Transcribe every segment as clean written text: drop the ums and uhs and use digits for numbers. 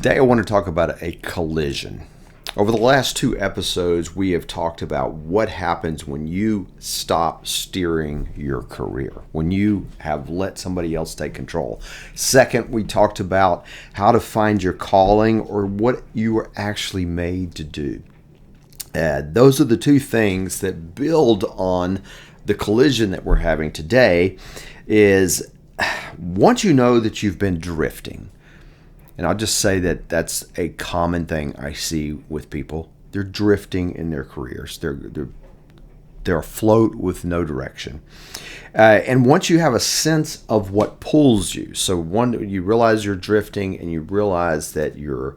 Today I want to talk about a collision. Over the last two episodes, we have talked about what happens when you stop steering your career, when you have let somebody else take control. Second, we talked about how to find your calling or what you were actually made to do. Those are the two things that build on the collision that we're having today. Is once you know that you've been drifting, and I'll just say that that's a common thing I see with people. They're drifting in their careers. They're afloat with no direction. And once you have a sense of what pulls you, so you realize you're drifting and you realize that you're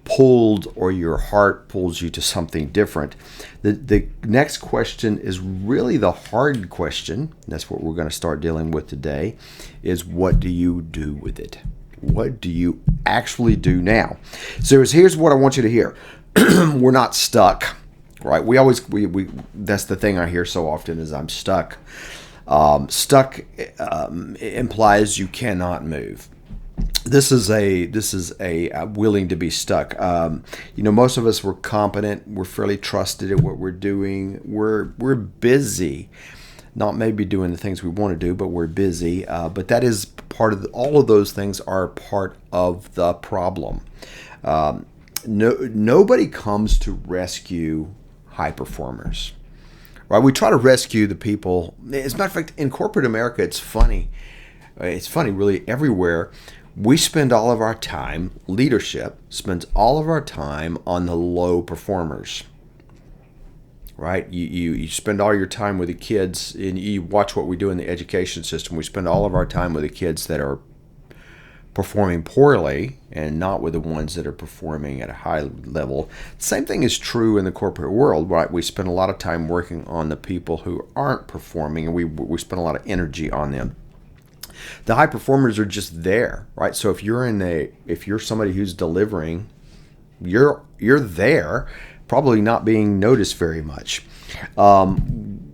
pulled or your heart pulls you to something different, the next question is really the hard question. That's what we're going to start dealing with today, is what do you do with it? What do you actually do now? So here's what I want you to hear. We're not stuck, right? We that's the thing I hear so often is I'm stuck. Stuck implies you cannot move. This is a willing to be stuck. Most of us, we're competent. We're fairly trusted at what we're doing. We're busy. Not maybe doing the things we want to do, but we're busy. But that is part of all of those things are part of the problem. Nobody comes to rescue high performers, right? We try to rescue the people. As a matter of fact, in corporate America, it's funny. It's funny, really, everywhere. We spend all of our time, leadership spends all of our time on the low performers. Right? You spend all your time with the kids, and you watch what we do in the education system. We spend all of our time with the kids that are performing poorly and not with the ones that are performing at a high level. Same thing is true in the corporate world, right? We spend a lot of time working on the people who aren't performing, and we spend a lot of energy on them. The high performers are just there, right? So if you're somebody who's delivering, you're there, probably not being noticed very much. In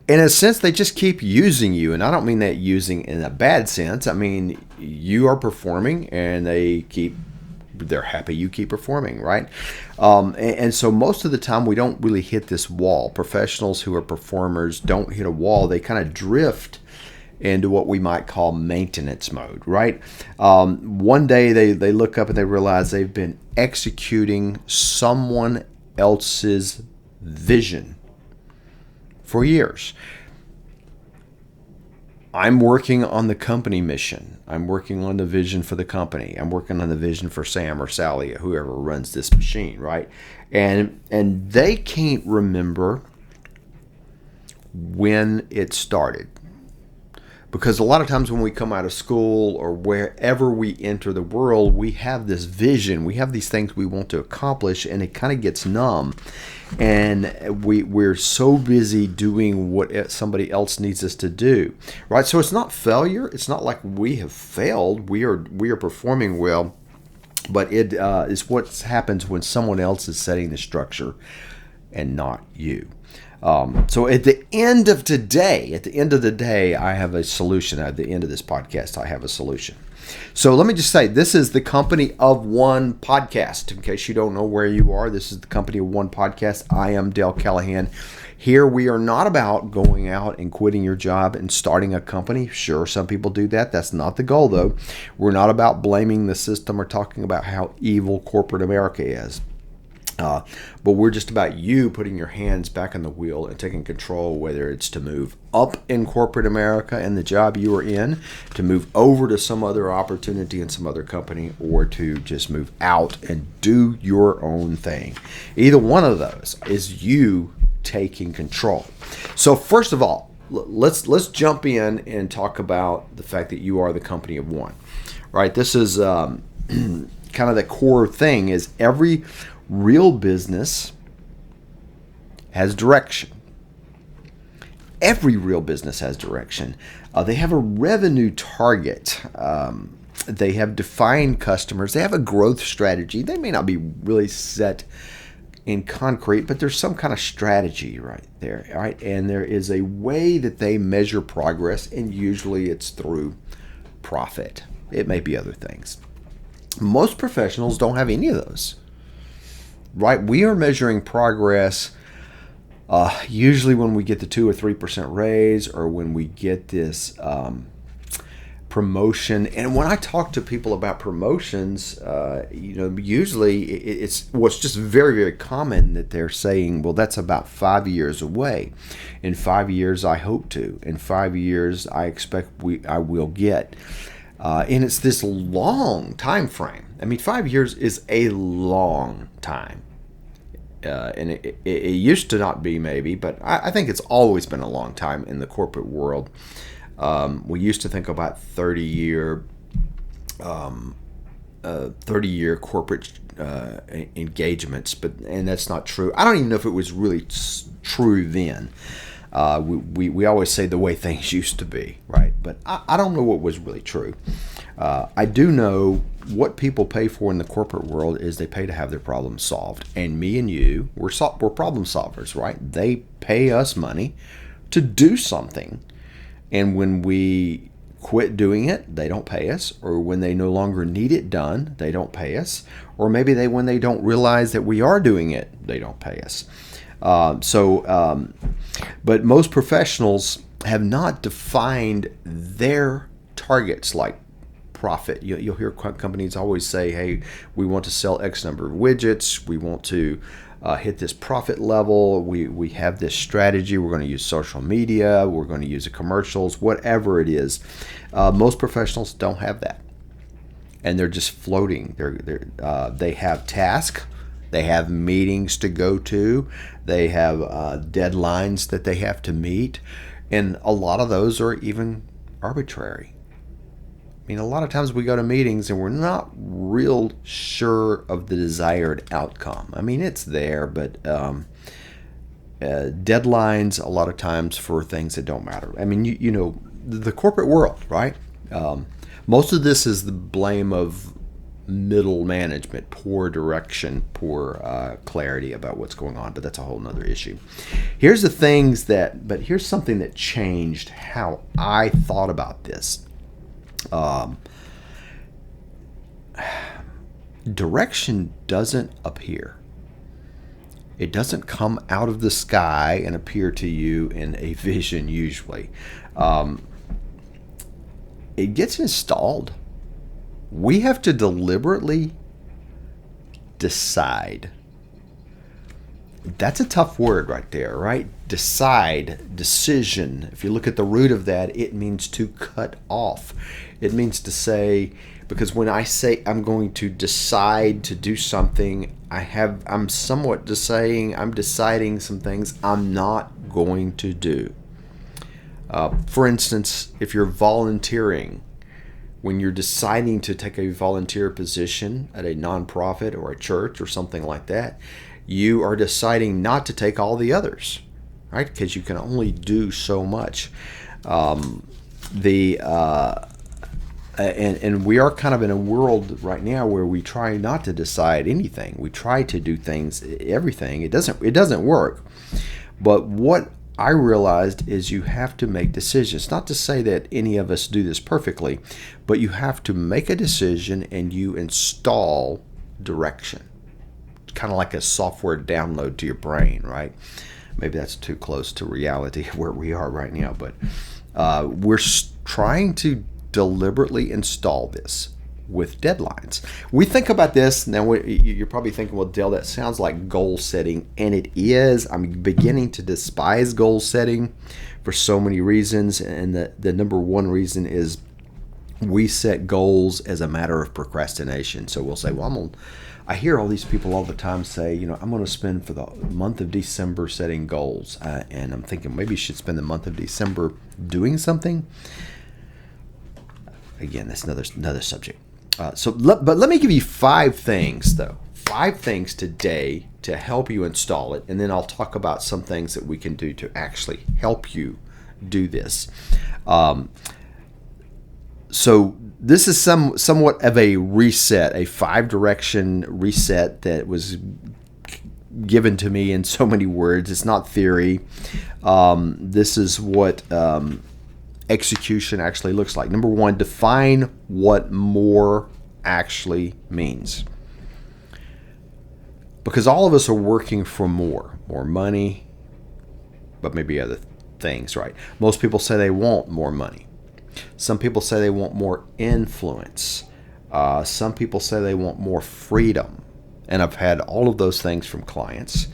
a sense, they just keep using you. And I don't mean that using in a bad sense. I mean, you are performing and they're happy you keep performing, right? And so most of the time we don't really hit this wall. Professionals who are performers don't hit a wall. They kind of drift into what we might call maintenance mode, right? One day they look up and they realize they've been executing someone else's vision for years. I'm working on the company mission. I'm working on the vision for the company. I'm working on the vision for Sam or Sally, or whoever runs this machine, right? And they can't remember when it started. Because a lot of times when we come out of school or wherever we enter the world, we have this vision. We have these things we want to accomplish, and it kind of gets numb. And we're so busy doing what somebody else needs us to do, right? So it's not failure. It's not like we have failed. We are performing well, but it is what happens when someone else is setting the structure and not you. So at the end of the day, I have a solution. At the end of this podcast, I have a solution. So let me just say, this is the Company of One podcast. In case you don't know where you are, this is the Company of One podcast. I am Dale Callahan. Here we are not about going out and quitting your job and starting a company. Sure, some people do that. That's not the goal, though. We're not about blaming the system or talking about how evil corporate America is. But we're just about you putting your hands back on the wheel and taking control, whether it's to move up in corporate America and the job you are in, to move over to some other opportunity in some other company, or to just move out and do your own thing. Either one of those is you taking control. So first of all, let's jump in and talk about the fact that you are the company of one. Right? This is kind of the core thing, is every real business has direction. Every real business has direction. They have a revenue target. They have defined customers. They have a growth strategy. They may not be really set in concrete, but there's some kind of strategy right there, right? And there is a way that they measure progress, and usually it's through profit. It may be other things. Most professionals don't have any of those, right? We are measuring progress usually when we get the 2 or 3% raise, or when we get this promotion. And when I talk to people about promotions, usually it's just very, very common that they're saying, well, that's about 5 years away. In 5 years, I hope to. In 5 years, I expect I will get. And it's this long time frame. I mean, 5 years is a long time. And it used to not be, maybe, but I think it's always been a long time in the corporate world. We used to think about 30-year corporate engagements, and that's not true. I don't even know if it was really true then. We always say the way things used to be, right? But I don't know what was really true. I do know what people pay for in the corporate world is they pay to have their problems solved. And me and you, we're problem solvers, right? They pay us money to do something. And when we quit doing it, they don't pay us. Or when they no longer need it done, they don't pay us. Or maybe when they don't realize that we are doing it, they don't pay us. But most professionals have not defined their targets, like profit. You'll hear companies always say, hey, we want to sell X number of widgets. We want to hit this profit level. We have this strategy. We're going to use social media. We're going to use the commercials, whatever it is. Most professionals don't have that. And they're just floating. They have tasks. They have meetings to go to. They have deadlines that they have to meet. And a lot of those are even arbitrary. I mean, a lot of times we go to meetings and we're not real sure of the desired outcome. I mean, it's there, but deadlines a lot of times for things that don't matter. I mean, you know, the corporate world, right? Most of this is the blame of middle management, poor direction, poor clarity about what's going on, but that's a whole nother issue. Here's something that changed how I thought about this. Direction doesn't appear. It doesn't come out of the sky and appear to you in a vision usually. It gets installed. We have to deliberately decide. That's a tough word right there, right? Decide, decision. If you look at the root of that, it means to cut off. It means to say, because when I say I'm going to decide to do something, I'm somewhat I'm deciding some things I'm not going to do. For instance, if you're volunteering, when you're deciding to take a volunteer position at a nonprofit or a church or something like that, you are deciding not to take all the others, right? Because you can only do so much. And we are kind of in a world right now where we try not to decide anything. We try to do everything. It doesn't work. But what I realized is you have to make decisions. Not to say that any of us do this perfectly, but you have to make a decision and you install direction. Kind of like a software download to your brain, right? Maybe that's too close to reality where we are right now, but we're trying to deliberately install this with deadlines. We think about this, now you're probably thinking, well, Dale, that sounds like goal setting, and it is. I'm beginning to despise goal setting for so many reasons, and the number one reason is we set goals as a matter of procrastination. So we'll say, well, I hear all these people all the time say, I'm going to spend for the month of December setting goals. And I'm thinking maybe you should spend the month of December doing something. Again, that's another subject. But let me give you 5 things, though. 5 things today to help you install it. And then I'll talk about some things that we can do to actually help you do this. So this is somewhat of a reset, a 5-direction reset that was given to me in so many words. It's not theory. This is what execution actually looks like. Number 1, define what more actually means. Because all of us are working for more money, but maybe other things, right? Most people say they want more money. Some people say they want more influence. Some people say they want more freedom. And I've had all of those things from clients.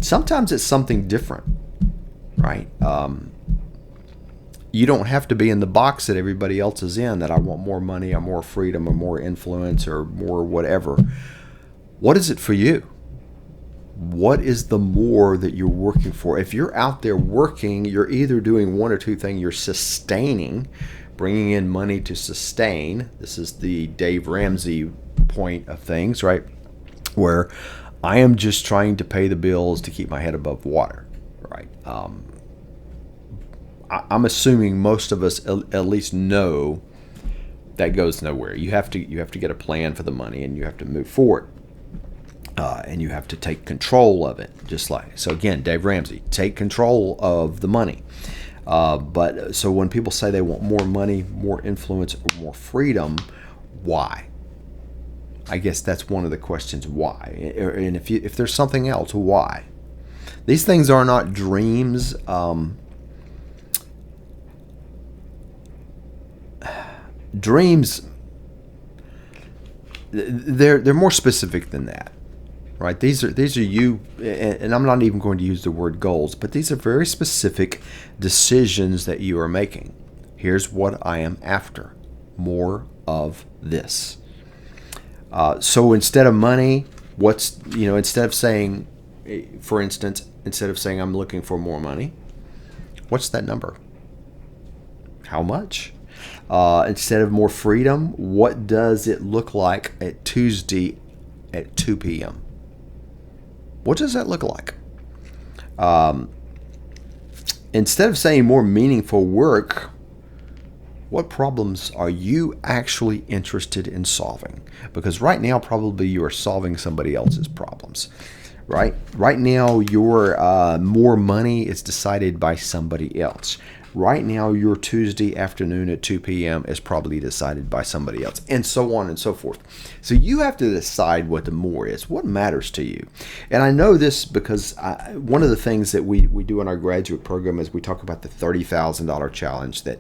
Sometimes it's something different, right? You don't have to be in the box that everybody else is in, that I want more money or more freedom or more influence or more whatever. What is it for you? What is the more that you're working for? If you're out there working, you're either doing one or two things. You're sustaining, bringing in money to sustain. This is the Dave Ramsey point of things, right? Where I am just trying to pay the bills to keep my head above water, right? I'm assuming most of us at least know that goes nowhere. You have to get a plan for the money, and you have to move forward. And you have to take control of it, just like, so again, Dave Ramsey, take control of the money. But so when people say they want more money, more influence, or more freedom, why? I guess that's one of the questions, why? And if there's something else, why? These things are not dreams. Dreams, they're more specific than that. Right, these are you, and I'm not even going to use the word goals, but these are very specific decisions that you are making. Here's what I am after: more of this. So instead of money, instead of saying, for instance, instead of saying I'm looking for more money, what's that number? How much? Instead of more freedom, what does it look like at Tuesday at 2 p.m.? What does that look like? Instead of saying more meaningful work, what problems are you actually interested in solving? Because right now, probably you are solving somebody else's problems, right? Right now, your more money is decided by somebody else. Right now, your Tuesday afternoon at 2 p.m. is probably decided by somebody else, and so on and so forth. So you have to decide what the more is, what matters to you. And I know this because one of the things that we do in our graduate program is we talk about the $30,000 challenge, that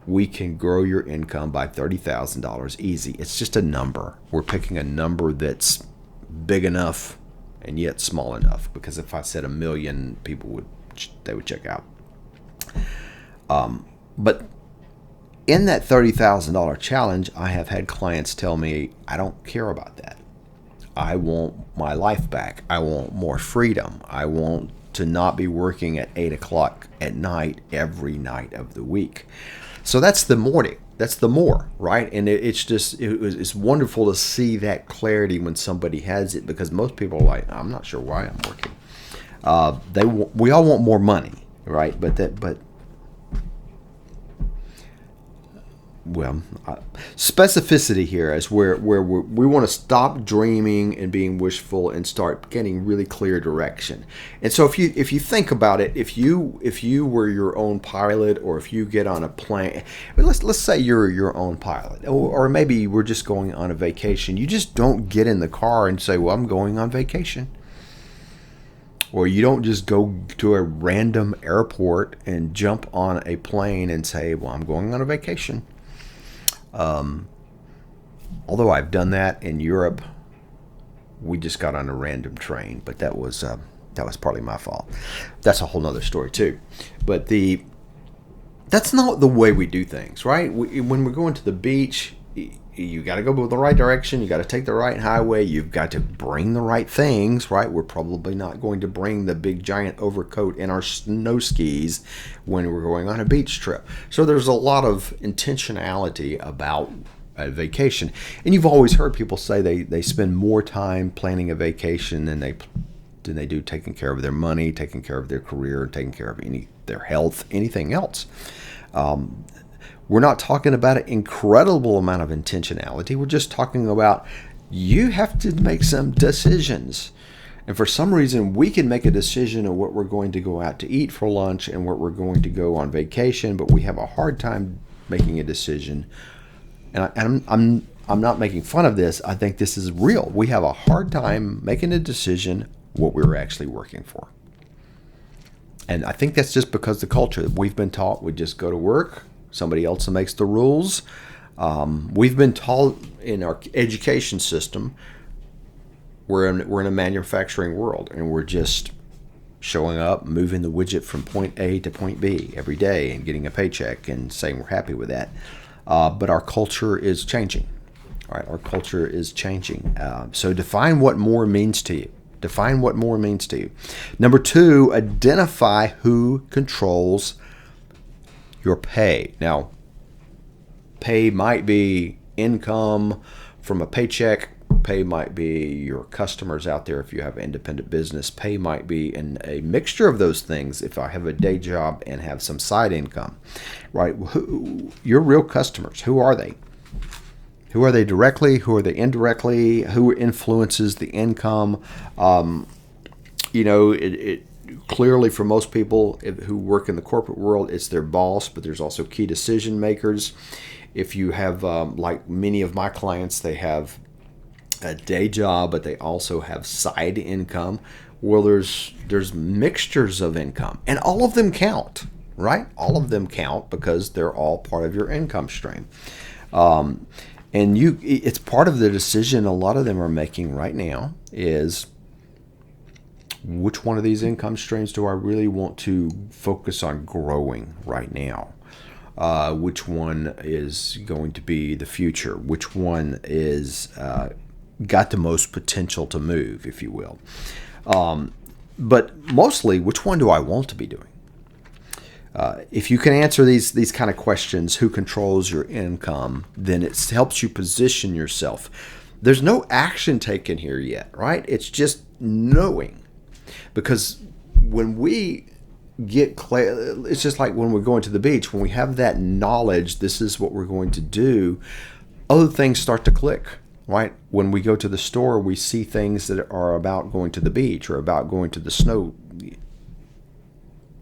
we can grow your income by $30,000 easy. It's just a number. We're picking a number that's big enough and yet small enough, because if I said 1 million, people would check out. But in that $30,000 challenge, I have had clients tell me, I don't care about that. I want my life back. I want more freedom. I want to not be working at 8 o'clock at night every night of the week. So that's the morning. That's the more, right? And it's wonderful to see that clarity when somebody has it, because most people are like, I'm not sure why I'm working. We all want more money, right? Specificity here is where we want to stop dreaming and being wishful and start getting really clear direction. And so if you think about it, if you were your own pilot, or if you get on a plane, let's say you're your own pilot, or maybe we're just going on a vacation. You just don't get in the car and say, well, I'm going on vacation. Or you don't just go to a random airport and jump on a plane and say, well, I'm going on a vacation. Although I've done that in Europe, we just got on a random train, but that was partly my fault. That's a whole nother story too. But that's not the way we do things, right? When we're going to the beach, you got to go the right direction. You got to take the right highway. You've got to bring the right things, right? We're probably not going to bring the big giant overcoat and our snow skis when we're going on a beach trip. So there's a lot of intentionality about a vacation. And you've always heard people say they spend more time planning a vacation than they do taking care of their money, taking care of their career, taking care of their health, anything else. We're not talking about an incredible amount of intentionality. We're just talking about you have to make some decisions. And for some reason, we can make a decision of what we're going to go out to eat for lunch and what we're going to go on vacation, but we have a hard time making a decision I'm not making fun of this. I think this is real. We have a hard time making a decision what we're actually working for. And I think that's just because the culture that we've been taught, we just go to work, somebody else makes the rules. We've been taught in our education system, we're in a manufacturing world, and we're just showing up, moving the widget from point A to point B every day and getting a paycheck and saying we're happy with that. But our culture is changing. All right, our culture is changing. So define what more means to you. Define what more means to you. Number 2, identify who controls your pay. Now, pay might be income from a paycheck. Pay might be your customers out there if you have an independent business. Pay might be in a mixture of those things if I have a day job and have some side income, right? Your real customers, who are they? Who are they directly? Who are they indirectly? Who influences the income? It clearly for most people who work in the corporate world, it's their boss, but there's also key decision makers. If you have, like many of my clients, they have a day job, but they also have side income. Well, there's mixtures of income, and all of them count, right? All of them count because they're all part of your income stream. And it's part of the decision a lot of them are making right now is which one of these income streams do I really want to focus on growing right now? Which one is going to be the future? Which one is got the most potential to move, if you will? But mostly, which one do I want to be doing? If you can answer these kind of questions, who controls your income, then it helps you position yourself. There's no action taken here yet, right? It's just knowing. Because when we get clear, it's just like when we're going to the beach. When we have that knowledge, this is what we're going to do, other things start to click, right? When we go to the store, we see things that are about going to the beach or about going to the snow.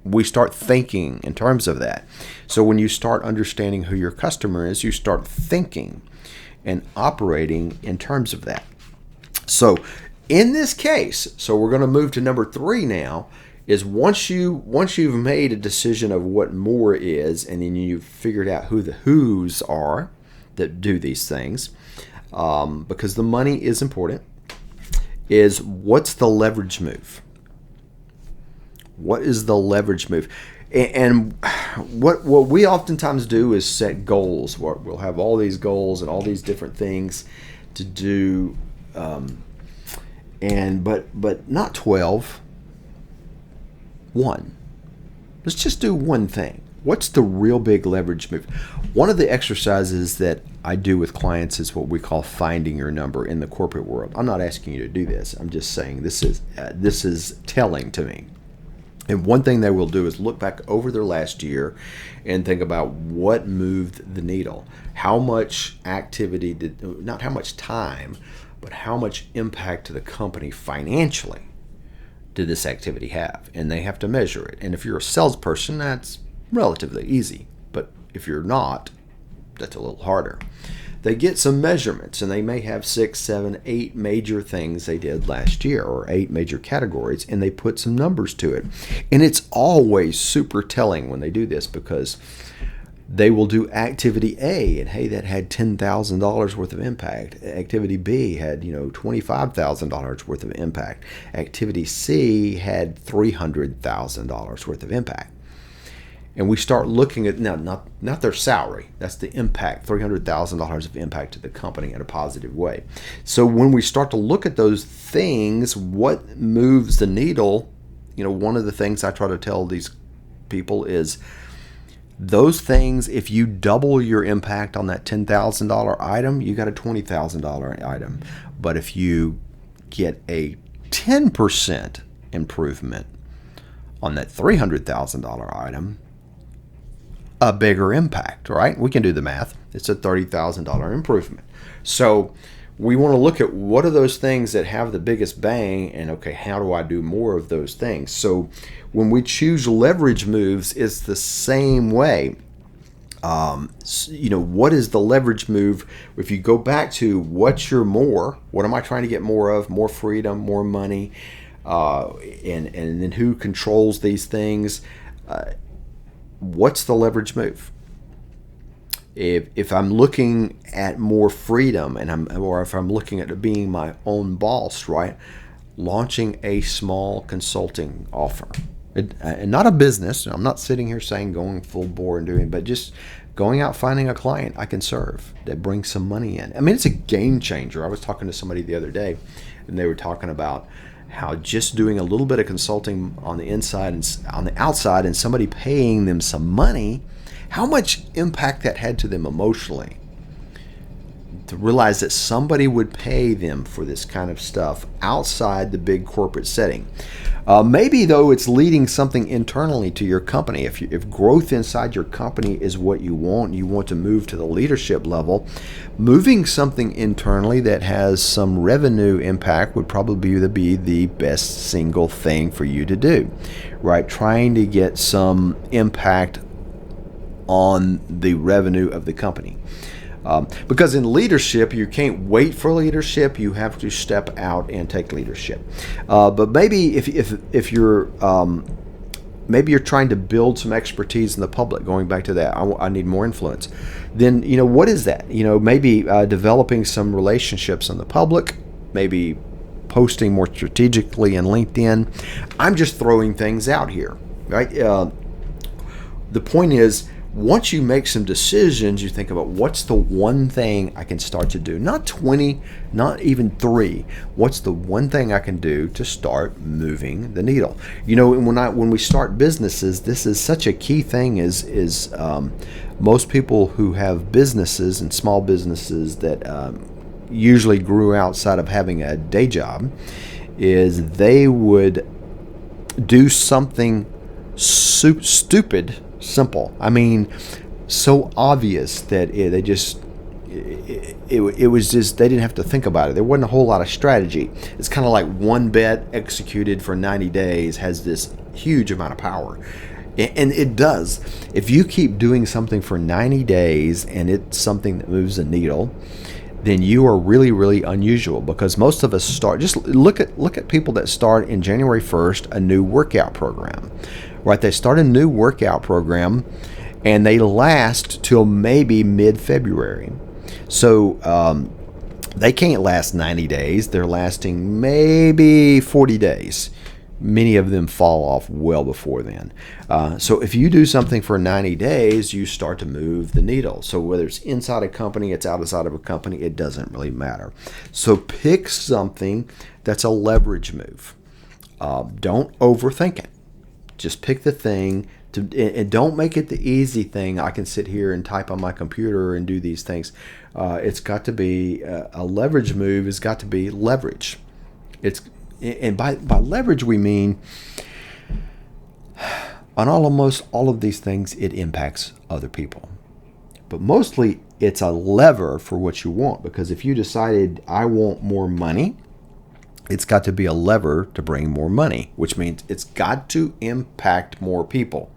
We start thinking in terms of that. So when you start understanding who your customer is, you start thinking and operating in terms of that. So in this case, so we're going to move to number 3 now, is once you've made a decision of what more is, and then you've figured out who the who's are that do these things, because the money is important, is what's the leverage move? What is the leverage move? And what we oftentimes do is set goals. We'll have all these goals and all these different things to do, but not 12. 1. Let's just do one thing. What's the real big leverage move? One of the exercises that I do with clients is what we call finding your number in the corporate world. I'm not asking you to do this. I'm just saying this is telling to me. And one thing they will do is look back over their last year and think about what moved the needle. How much activity not how much time, but how much impact to the company financially did this activity have? And they have to measure it. And if you're a salesperson, that's relatively easy. But if you're not, that's a little harder. They get some measurements, and they may have 6, 7, 8 major things they did last year, or 8 major categories, and they put some numbers to it. And it's always super telling when they do this, because they will do activity A, and hey, that had $10,000 worth of impact. Activity B had, $25,000 worth of impact. Activity C had $300,000 worth of impact. And we start looking at, now, not their salary, that's the impact, $300,000 of impact to the company in a positive way. So when we start to look at those things, what moves the needle, one of the things I try to tell these people is those things, if you double your impact on that $10,000 item, you got a $20,000 item. But if you get a 10% improvement on that $300,000 item, a bigger impact, right? We can do the math. It's a $30,000 improvement. So we want to look at what are those things that have the biggest bang, and okay, how do I do more of those things? So when we choose leverage moves, it's the same way. What is the leverage move? If you go back to what's your more, what am I trying to get more of? More freedom, more money, and then who controls these things? What's the leverage move? If I'm looking at more freedom or if I'm looking at being my own boss, right? Launching a small consulting offer. And not a business. I'm not sitting here saying going full bore and doing, but just going out finding a client I can serve that brings some money in. I mean, it's a game changer. I was talking to somebody the other day, and they were talking about how just doing a little bit of consulting on the inside and on the outside, and somebody paying them some money, how much impact that had to them emotionally. To realize that somebody would pay them for this kind of stuff outside the big corporate setting. Maybe, though, it's leading something internally to your company. If growth inside your company is what you want to move to the leadership level, moving something internally that has some revenue impact would probably be the best single thing for you to do, right? Trying to get some impact on the revenue of the company. Because in leadership, you can't wait for leadership. You have to step out and take leadership. But maybe if you're maybe you're trying to build some expertise in the public. Going back to that, I need more influence. Then what is that? Maybe developing some relationships in the public. Maybe posting more strategically in LinkedIn. I'm just throwing things out here, right? The point is, once you make some decisions, you think about what's the one thing I can start to do. Not 20, not even 3. What's the one thing I can do to start moving the needle? When we start businesses, this is such a key thing. Is most people who have businesses and small businesses that usually grew outside of having a day job, is they would do something stupid. Simple. I mean, so obvious that it was just, they didn't have to think about it. There wasn't a whole lot of strategy. It's kind of like one bet executed for 90 days has this huge amount of power. And it does. If you keep doing something for 90 days and it's something that moves the needle, then you are really, really unusual, because most of us start, just look at people that start in January 1st a new workout program. Right, they start a new workout program and they last till maybe mid-February. So they can't last 90 days. They're lasting maybe 40 days. Many of them fall off well before then. So if you do something for 90 days, you start to move the needle. So whether it's inside a company, it's outside of a company, it doesn't really matter. So pick something that's a leverage move. Don't overthink it. Just pick the thing, and don't make it the easy thing. I can sit here and type on my computer and do these things. It's got to be a leverage move. It's got to be leverage. And by leverage we mean on almost all of these things it impacts other people, but mostly it's a lever for what you want. Because if you decided I want more money, it's got to be a lever to bring more money, which means it's got to impact more people,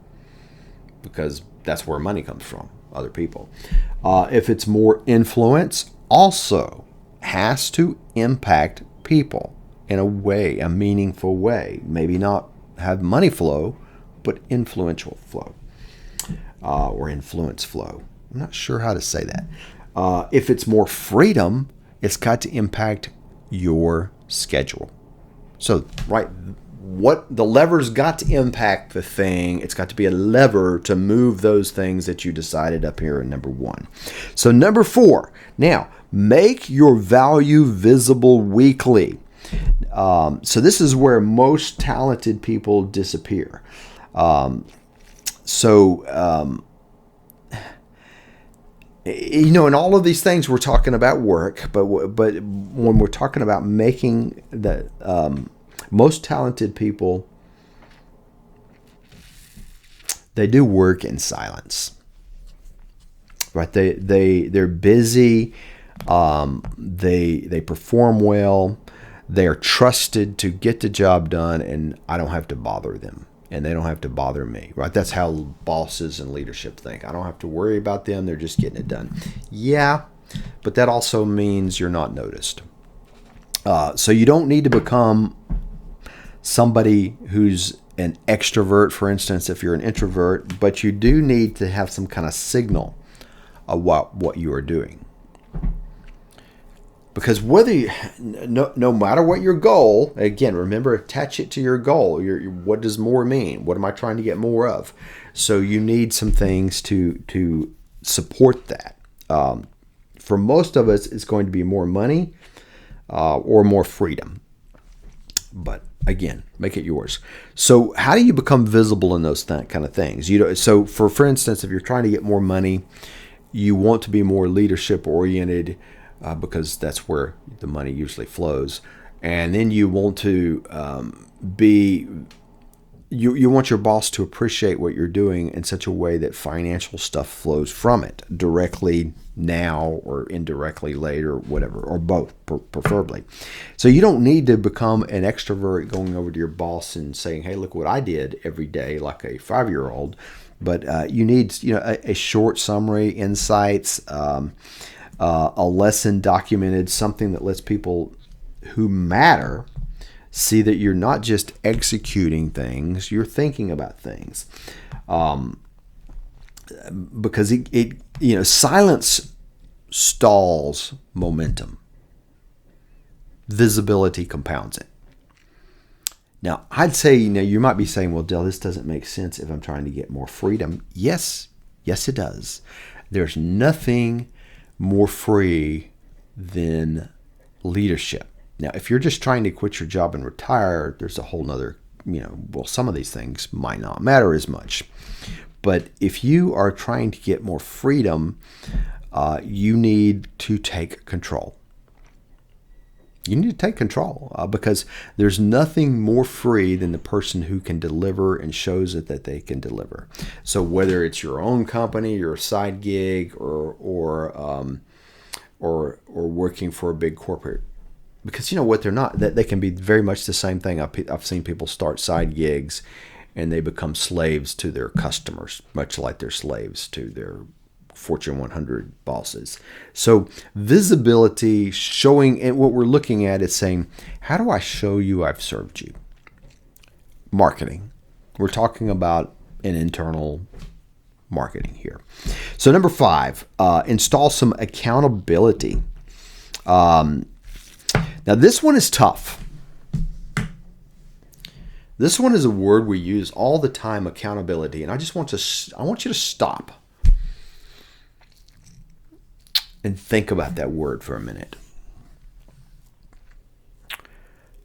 because that's where money comes from, other people. If it's more influence, also has to impact people in a way, a meaningful way. Maybe not have money flow, but influential flow or influence flow. I'm not sure how to say that. If it's more freedom, it's got to impact your schedule. So, right, what the lever's got to impact the thing. It's got to be a lever to move those things that you decided up here in number 1. So number 4, now make your value visible weekly. So this is where most talented people disappear. In all of these things, we're talking about work, but when we're talking about making the most talented people, they do work in silence, right? They're busy. They perform well. They are trusted to get the job done, and I don't have to bother them. and they don't have to bother me, right? That's how bosses and leadership think. I don't have to worry about them. They're just getting it done. Yeah, but that also means you're not noticed. So you don't need to become somebody who's an extrovert, for instance, if you're an introvert, but you do need to have some kind of signal of what you are doing. Because no matter what your goal, again, remember, attach it to your goal. What does more mean? What am I trying to get more of? So you need some things to support that. For most of us, it's going to be more money or more freedom. But again, make it yours. So how do you become visible in those kind of things? So for instance, if you're trying to get more money, you want to be more leadership oriented because that's where the money usually flows. And then you want to you want your boss to appreciate what you're doing in such a way that financial stuff flows from it directly now or indirectly later, whatever, or both, preferably. So you don't need to become an extrovert going over to your boss and saying, hey, look what I did every day, like a 5-year-old. But you need a short summary, insights, a lesson documented, something that lets people who matter see that you're not just executing things, you're thinking about things. Because silence stalls momentum. Visibility compounds it. Now, I'd say, you might be saying, well, Dale, this doesn't make sense if I'm trying to get more freedom. Yes, it does. There's nothing more free than leadership. Now, if you're just trying to quit your job and retire, there's a whole nother, some of these things might not matter as much. But if you are trying to get more freedom, you need to take control. You need to take control because there's nothing more free than the person who can deliver and shows it that they can deliver. So whether it's your own company, your side gig, or working for a big corporate, because what they're not, that they can be very much the same thing. I've seen people start side gigs and they become slaves to their customers, much like they're slaves to their Fortune 100 bosses. So visibility, showing, and what we're looking at is saying, how do I show you I've served you? Marketing. We're talking about an internal marketing here. So number 5, install some accountability. Now this one is tough. This one is a word we use all the time, accountability, and I want you to stop and think about that word for a minute.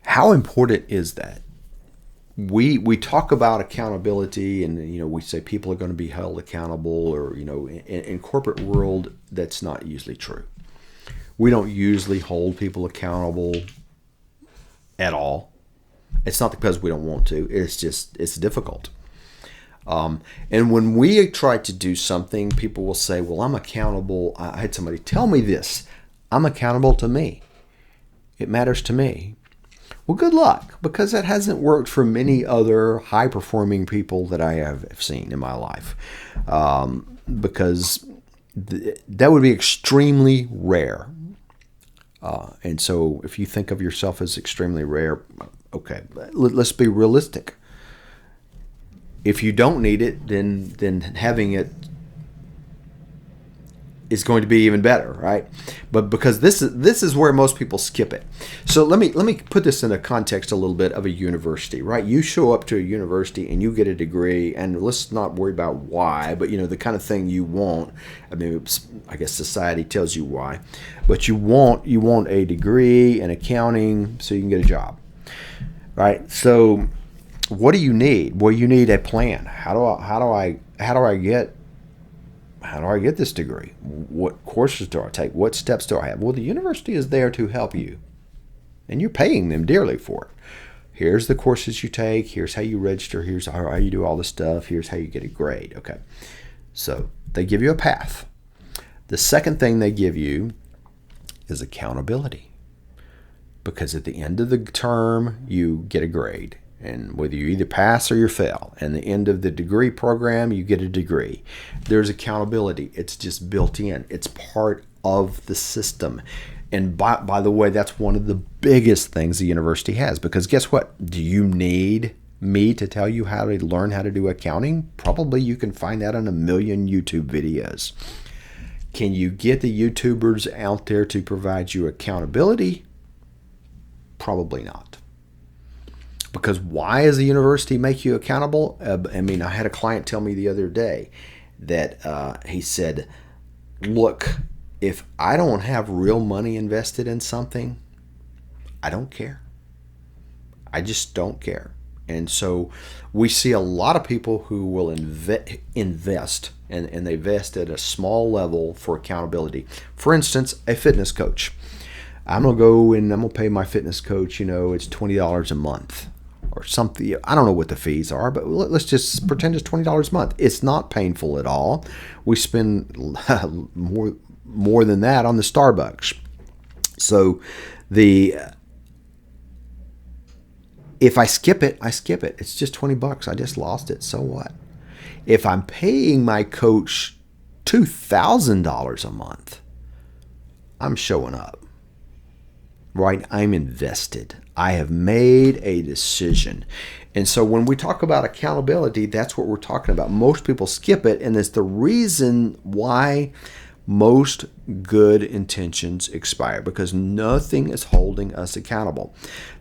How important is that? We talk about accountability, and we say people are going to be held accountable, or in corporate world that's not usually true. We don't usually hold people accountable at all. It's not because we don't want to. It's difficult. And when we try to do something, people will say, well, I'm accountable. I had somebody tell me this. I'm accountable to me. It matters to me. Well, good luck, because that hasn't worked for many other high-performing people that I have seen in my life. Because that would be extremely rare. And so if you think of yourself as extremely rare, okay, let's be realistic. If you don't need it, then having it is going to be even better, right? But because this is where most people skip it. So let me put this in a context a little bit of a university, right? You show up to a university and you get a degree, and let's not worry about why, but the kind of thing you want. I mean, I guess society tells you why, but you want a degree in accounting so you can get a job, right? So what do you need? Well, you need a plan. How do I get this degree? What courses do I take? What steps do I have? Well, the university is there to help you, and you're paying them dearly for it. Here's the courses you take. Here's how you register. Here's how you do all this stuff. Here's how you get a grade. Okay. So they give you a path. The second thing they give you is accountability, because at the end of the term, you get a grade. And whether you either pass or you fail, and the end of the degree program, you get a degree. There's accountability. It's just built in. It's part of the system. And by the way, that's one of the biggest things the university has, because guess what? Do you need me to tell you how to learn how to do accounting? Probably you can find that on a million YouTube videos. Can you get the YouTubers out there to provide you accountability? Probably not. Because why does the university make you accountable? I had a client tell me the other day that he said, look, if I don't have real money invested in something, I don't care. I just don't care. And so we see a lot of people who will invest, and they invest at a small level for accountability. For instance, a fitness coach. I'm going to go and I'm going to pay my fitness coach, it's $20 a month or something. I don't know what the fees are, but let's just pretend it's $20 a month. It's not painful at all. We spend more than that on the Starbucks. So if I skip it, I skip it. It's just $20. I just lost it. So what? If I'm paying my coach $2,000 a month, I'm showing up. Right? I'm invested. I have made a decision. And so when we talk about accountability, that's what we're talking about. Most people skip it, and it's the reason why most good intentions expire, because nothing is holding us accountable.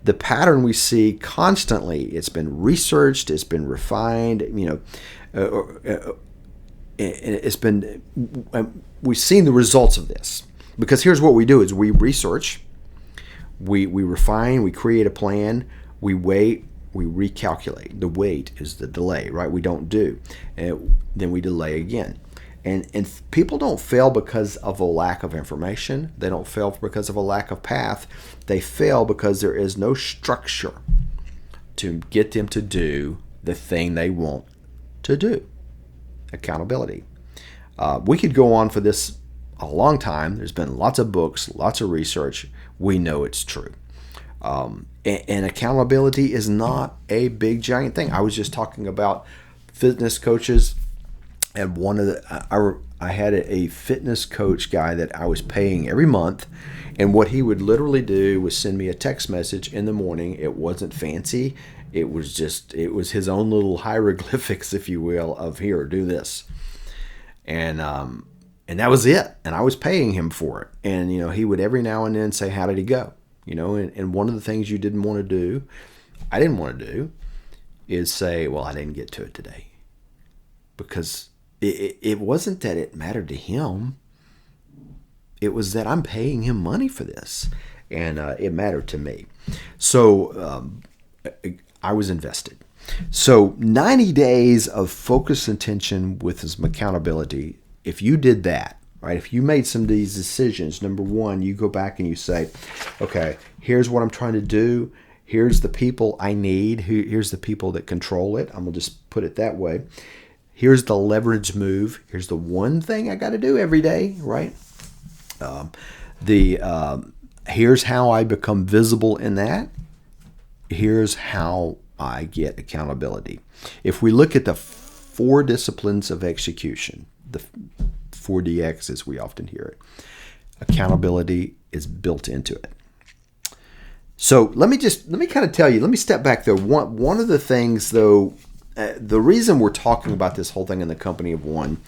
The pattern we see constantly, it's been researched, it's been refined, it's been, we've seen the results of this. Because here's what we do is we research, we refine, we create a plan, we wait, we recalculate. The wait is the delay, right? We don't do. And then we delay again. And people don't fail because of a lack of information. They don't fail because of a lack of path. They fail because there is no structure to get them to do the thing they want to do. Accountability. We could go on for this a long time. There's been lots of books, lots of research. We know it's true. And accountability is not a big giant thing. I was just talking about fitness coaches. And I had a fitness coach guy that I was paying every month, and what he would literally do was send me a text message in the morning. It wasn't fancy. It was his own little hieroglyphics, if you will, of here, do this, and that was it. And I was paying him for it. And he would every now and then say, "How did he go?" And one of the things I didn't want to do, is say, "Well, I didn't get to it today," because it wasn't that it mattered to him. It was that I'm paying him money for this, and it mattered to me. So I was invested. So 90 days of focused intention with some accountability. If you did that, right? If you made some of these decisions, number one, you go back and you say, okay, here's what I'm trying to do. Here's the people I need. Here's the people that control it. I'm going to just put it that way. Here's the leverage move. Here's the one thing I got to do every day, right? Here's how I become visible in that. Here's how I get accountability. If we look at the 4 disciplines of execution, the 4DX as we often hear it, accountability is built into it. So let me kind of tell you, let me step back though. One of the things though, the reason we're talking about this whole thing in the company of one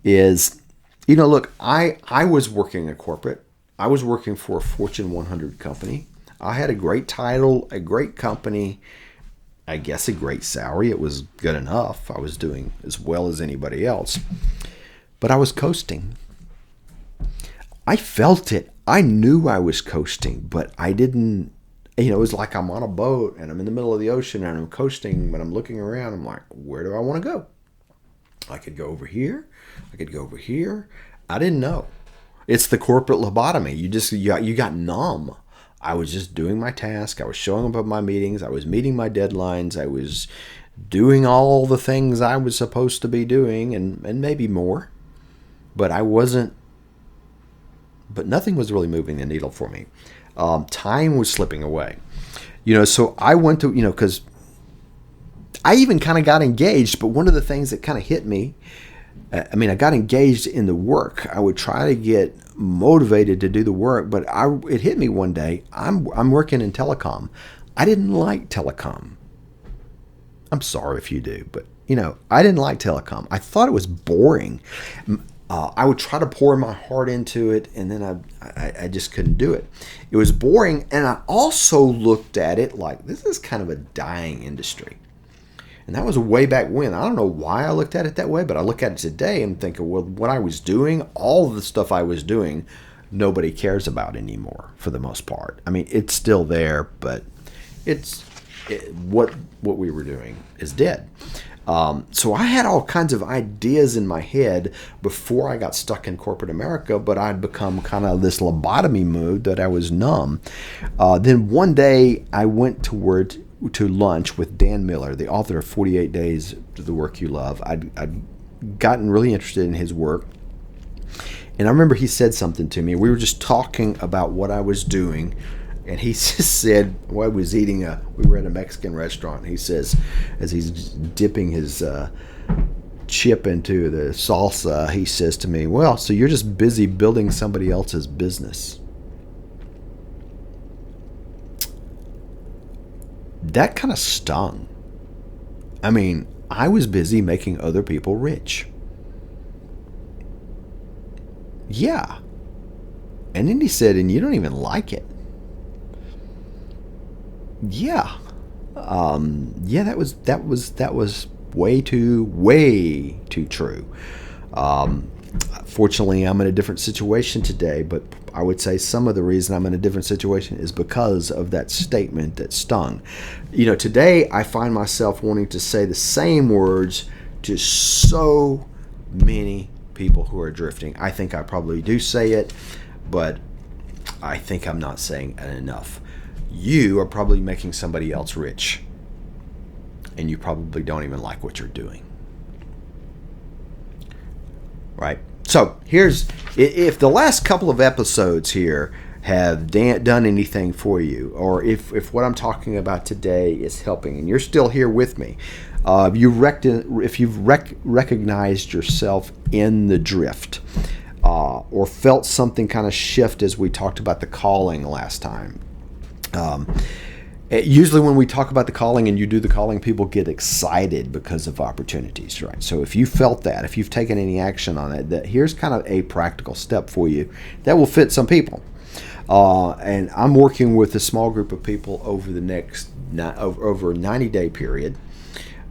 is, look, I was working a corporate. I was working for a Fortune 100 company. I had a great title, a great company, I guess a great salary. It was good enough. I was doing as well as anybody else. But I was coasting. I felt it. I knew I was coasting, but I didn't. It was like I'm on a boat and I'm in the middle of the ocean and I'm coasting, but I'm looking around. I'm like, where do I want to go? I could go over here. I could go over here. I didn't know. It's the corporate lobotomy. You got numb. I was just doing my task. I was showing up at my meetings. I was meeting my deadlines. I was doing all the things I was supposed to be doing and maybe more. But I wasn't. But nothing was really moving the needle for me. Time was slipping away. So I went to, because I even kind of got engaged, but one of the things that kind of hit me, I got engaged in the work. I would try to get motivated to do the work, but it hit me one day. I'm working in telecom. I didn't like telecom. I'm sorry if you do, but I didn't like telecom. I thought it was boring. I would try to pour my heart into it, and then I just couldn't do it. It was boring, and I also looked at it like this is kind of a dying industry. And that was way back when. I don't know why I looked at it that way, but I look at it today and think, well, what I was doing, all of the stuff I was doing, nobody cares about anymore for the most part. I mean, it's still there, but what we were doing is dead. So I had all kinds of ideas in my head before I got stuck in corporate America, but I'd become kind of this lobotomy mood that I was numb. Then one day I went to lunch with Dan Miller, the author of 48 Days to the Work You Love. I'd gotten really interested in his work. And I remember he said something to me. We were just talking about what I was doing. And he just said, well, I was we were at a Mexican restaurant. He says, as he's dipping his chip into the salsa, he says to me, well, so you're just busy building somebody else's business. That kind of stung. I mean, I was busy making other people rich. Yeah. And then he said, and you don't even like it. Yeah. That was way too true. Fortunately, I'm in a different situation today, but I would say some of the reason I'm in a different situation is because of that statement that stung. Today I find myself wanting to say the same words to so many people who are drifting. I think I probably do say it, but I think I'm not saying it enough. You are probably making somebody else rich, and you probably don't even like what you're doing. Right? So if the last couple of episodes here have done anything for you, or if what I'm talking about today is helping, and you're still here with me, if you've recognized yourself in the drift, or felt something kind of shift as we talked about the calling last time. Usually when we talk about the calling and you do the calling, people get excited because of opportunities, right? So if you felt that, if you've taken any action on it, that here's kind of a practical step for you that will fit some people. And I'm working with a small group of people over the next over a 90-day period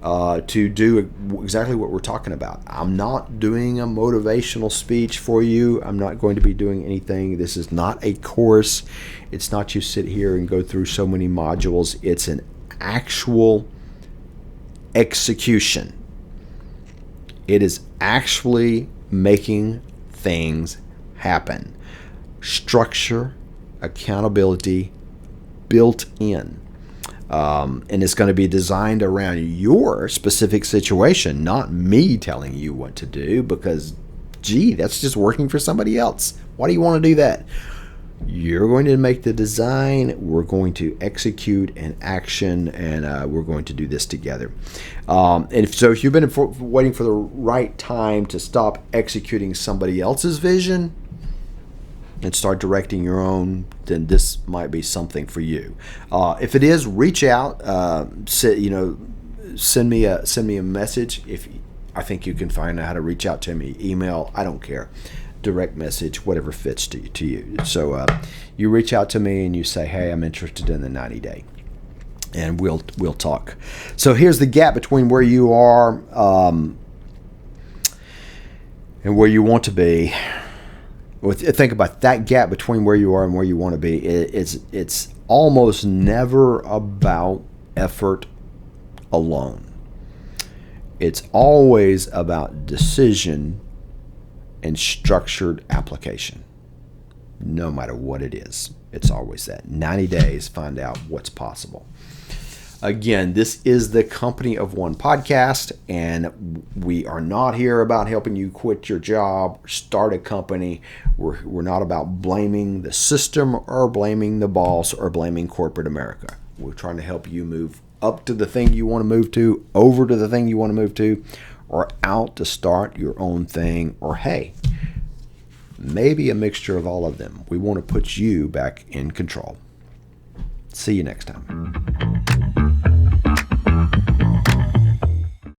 to do exactly what we're talking about. I'm not doing a motivational speech for you. I'm not going to be doing anything. This is not a course. It's not you sit here and go through so many modules. It's an actual execution. It is actually making things happen. Structure, accountability built in. And it's going to be designed around your specific situation, not me telling you what to do because, that's just working for somebody else. Why do you want to do that? You're going to make the design, we're going to execute an action, and we're going to do this together. And if you've been waiting for the right time to stop executing somebody else's vision and start directing your own, then this might be something for you. If it is, reach out. Send me a message. If I think you can find out how to reach out to me. Email, I don't care. Direct message, whatever fits to you. So you reach out to me and you say, hey, I'm interested in the 90-day. And we'll talk. So here's the gap between where you are and where you want to be. Think about that gap between where you are and where you want to be. It's almost never about effort alone. It's always about decision and structured application. No matter what it is, it's always that. 90 days, find out what's possible. Again, this is the Company of One podcast, and we are not here about helping you quit your job, start a company. We're not about blaming the system or blaming the boss or blaming corporate America. We're trying to help you move up to the thing you want to move to, over to the thing you want to move to, or out to start your own thing, or hey, maybe a mixture of all of them. We want to put you back in control. See you next time.